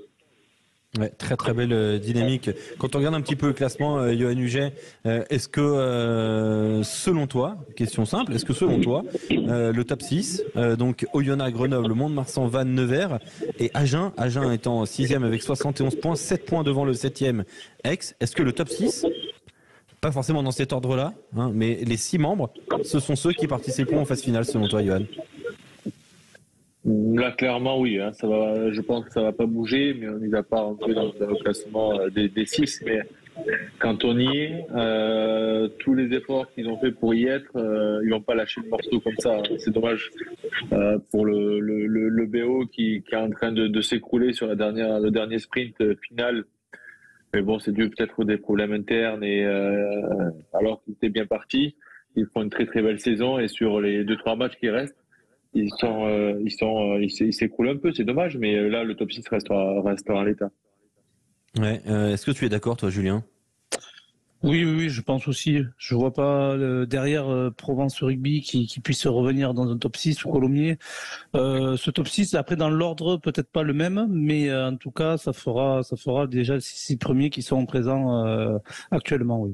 Ouais, très très belle dynamique. Quand on regarde un petit peu le classement, Yoann Huget, est-ce que selon toi, question simple, est-ce que selon toi, le top 6, donc Oyonnax, Grenoble, Mont-de-Marsan, Vannes, Nevers et Agen étant 6e avec 71 points, 7 points devant le 7e Aix, est-ce que le top 6, pas forcément dans cet ordre-là, hein, mais les 6 membres, ce sont ceux qui participeront en phase finale selon toi, Yoann? Là, clairement, oui. Hein, je pense que ça va pas bouger, mais on n'y va pas rentrer dans le classement des 6. Mais quand on y est, tous les efforts qu'ils ont fait pour y être, ils vont pas lâcher le morceau comme ça. C'est dommage pour le BO qui est en train de s'écrouler sur le dernier sprint final. Mais bon, c'est dû peut-être aux des problèmes internes et alors qu'ils étaient bien partis, ils font une très très belle saison et sur les 2-3 matchs qui restent, ils s'écroulent un peu, c'est dommage, mais là le top 6 restera à l'état. Ouais, est-ce que tu es d'accord toi, Julien? Oui, je pense aussi. Je vois pas derrière Provence Rugby qui puisse revenir dans un top 6 ou Colomiers. Ce top 6, après dans l'ordre, peut-être pas le même, mais en tout cas, ça fera déjà les 6 premiers qui sont présents actuellement, oui.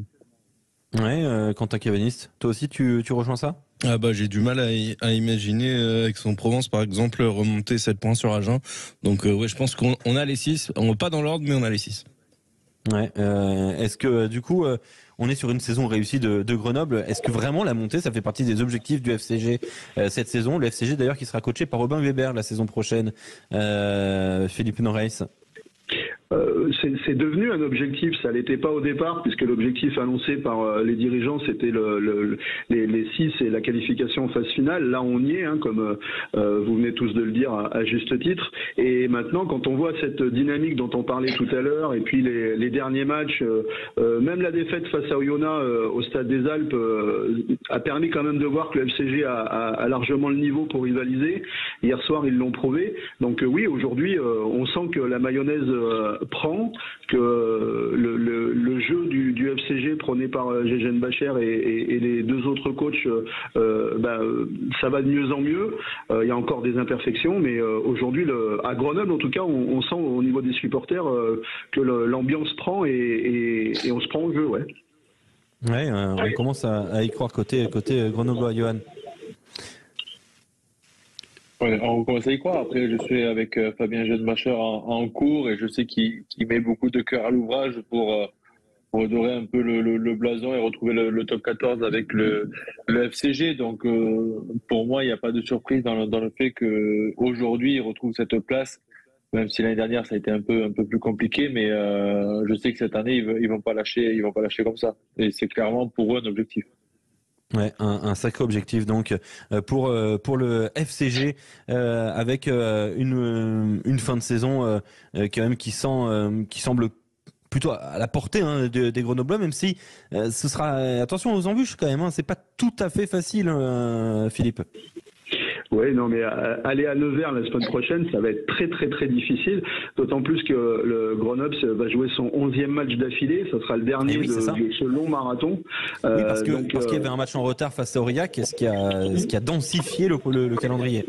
Ouais, Quentin Cavaniste, toi aussi tu rejoins ça? Ah bah j'ai du mal à imaginer avec son Provence par exemple remonter 7 points sur Agen. Donc ouais, je pense qu'on a les 6, on va pas dans l'ordre mais on a les 6. Ouais, est-ce que du coup on est sur une saison réussie de Grenoble? Est-ce que vraiment la montée ça fait partie des objectifs du FCG cette saison? Le FCG d'ailleurs qui sera coaché par Robin Weber la saison prochaine. Philippe Norreis. C'est devenu un objectif, ça l'était pas au départ, puisque l'objectif annoncé par les dirigeants c'était les 6 et la qualification en phase finale. Là on y est, hein, comme vous venez tous de le dire à juste titre. Et maintenant quand on voit cette dynamique dont on parlait tout à l'heure, et puis les derniers matchs, même la défaite face à Oyonnax au Stade des Alpes a permis quand même de voir que le FCG a largement le niveau pour rivaliser. Hier soir ils l'ont prouvé. Donc oui, aujourd'hui on sent que la mayonnaise prend, que le jeu du FCG prôné par Gégène Bacher et les 2 autres coachs, ça va de mieux en mieux. Il y a encore des imperfections, mais aujourd'hui, à Grenoble, en tout cas, on sent au niveau des supporters que l'ambiance prend et on se prend au jeu, ouais. Ouais, on commence à y croire côté grenoblois, Yoann. Ouais, on commence à y croire. Après, je suis avec Fabien Jeanmacher en cours et je sais qu'il met beaucoup de cœur à l'ouvrage pour redorer un peu le blason et retrouver le top 14 avec le FCG. Donc, pour moi, il n'y a pas de surprise dans le fait qu'aujourd'hui, il retrouve cette place, même si l'année dernière, ça a été un peu plus compliqué. Mais je sais que cette année, ils vont pas lâcher comme ça. Et c'est clairement pour eux un objectif. Ouais, un sacré objectif donc pour le FCG avec une fin de saison quand même qui semble plutôt à la portée des Grenoblois, même si ce sera attention aux embûches quand même, hein, c'est pas tout à fait facile, Philippe. Oui, non, mais aller à Nevers la semaine prochaine, ça va être très très très difficile, d'autant plus que le Grenoble va jouer son 11e match d'affilée, ça sera le dernier de ce long marathon. Oui, parce qu'il y avait un match en retard face à Aurillac, ce qui a densifié le calendrier.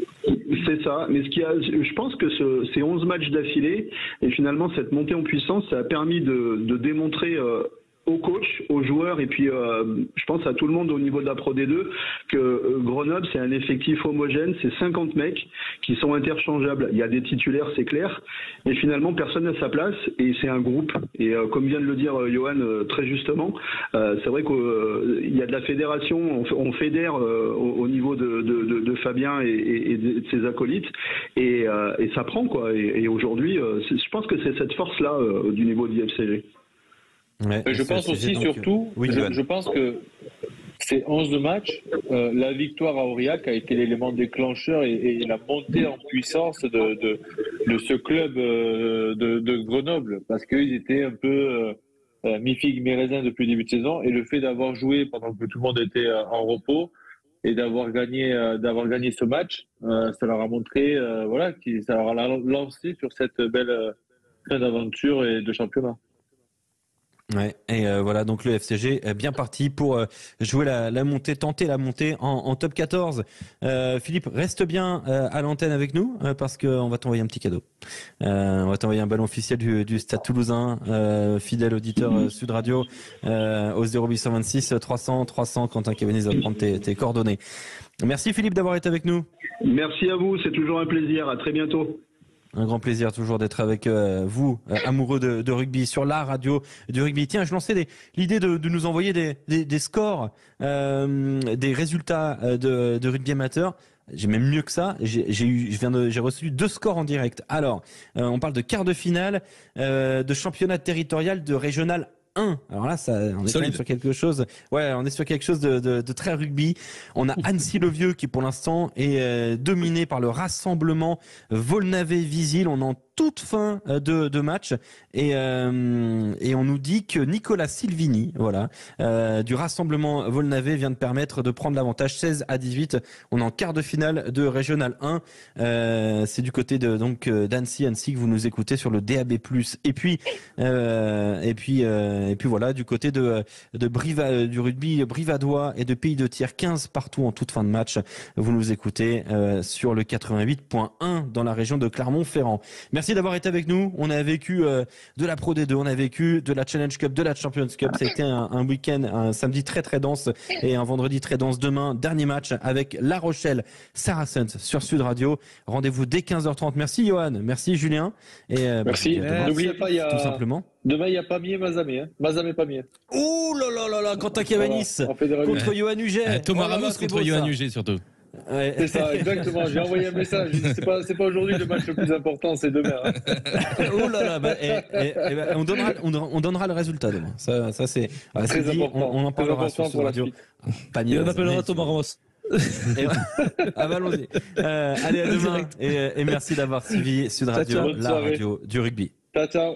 C'est ça, mais je pense que ces 11 matchs d'affilée, et finalement cette montée en puissance, ça a permis de démontrer aux coachs, aux joueurs et puis je pense à tout le monde au niveau de la Pro D2 que Grenoble c'est un effectif homogène, c'est 50 mecs qui sont interchangeables. Il y a des titulaires, c'est clair, mais finalement personne n'a sa place et c'est un groupe. Et comme vient de le dire Yoann très justement, c'est vrai qu'il y a de la fédération, on fédère au niveau de Fabien et de ses acolytes et ça prend quoi. Et aujourd'hui, je pense que c'est cette force-là du niveau du FCG. Ouais, je pense aussi surtout, je pense que C'est 11 matchs. La victoire à Aurillac a été l'élément déclencheur et la montée en puissance de ce club de Grenoble, parce qu'ils étaient un peu mi-figue, mi-raisin depuis le début de saison. Et le fait d'avoir joué pendant que tout le monde était en repos et d'avoir gagné ce match, ça leur a montré, ça leur a lancé sur cette belle fin d'aventure et de championnat. Ouais, et voilà, donc le FCG est bien parti pour jouer la montée, tenter la montée en top 14. Philippe, reste bien à l'antenne avec nous parce qu'on va t'envoyer un petit cadeau. On va t'envoyer un ballon officiel du Stade Toulousain, fidèle auditeur Sud Radio, au 0826 300 300. Quentin Cavaniz va prendre tes coordonnées. Merci Philippe d'avoir été avec nous. Merci à vous, c'est toujours un plaisir. À très bientôt. Un grand plaisir toujours d'être avec vous, amoureux de rugby, sur la radio du rugby. Tiens, je lançais l'idée de nous envoyer des scores, des résultats de rugby amateur. J'ai même mieux que ça. J'ai reçu 2 scores en direct. Alors, on parle de quart de finale, de championnat territorial, de régional 1. Alors là, on est quand même sur quelque chose. Ouais, on est sur quelque chose de très rugby. On a Annecy-le-Vieux qui, pour l'instant, est dominé par le rassemblement Volnavé-Visil. On en toute fin de match et on nous dit que Nicolas Silvini, du rassemblement Volnavé, vient de permettre de prendre l'avantage 16-18. On est en quart de finale de Régional 1. C'est du côté d'Annecy que vous nous écoutez sur le DAB+. Et puis voilà, du côté du rugby brivadois et de Pays de Thiers, 15 partout en toute fin de match. Vous nous écoutez sur le 88.1 dans la région de Clermont-Ferrand. Merci d'avoir été avec nous. On a vécu de la Pro D2, on a vécu de la Challenge Cup, de la Champions Cup. Ça a été un week-end, un samedi très très dense et un vendredi très dense. Demain, dernier match avec La Rochelle Saracens sur Sud Radio. Rendez-vous dès 15h30. Merci Johan, merci Julien. Et merci. N'oubliez pas, tout simplement. Demain, il y a Pamiers, Mazamet. Mazamet, Pamiers. Ouh là là, Quentin Cavanis contre Johan Huget. Thomas Ramos contre Johan Huget surtout. Ouais. C'est ça, exactement. J'ai envoyé un message. C'est pas aujourd'hui le match le plus important, c'est demain. Oh là là, on donnera le résultat demain. Ça c'est très dit, important. on en parlera sur Sud Radio. Et on appellera Thomas Ramos. Allons-y. Allez, à demain et merci d'avoir suivi Sud Radio, la radio du rugby. Ciao.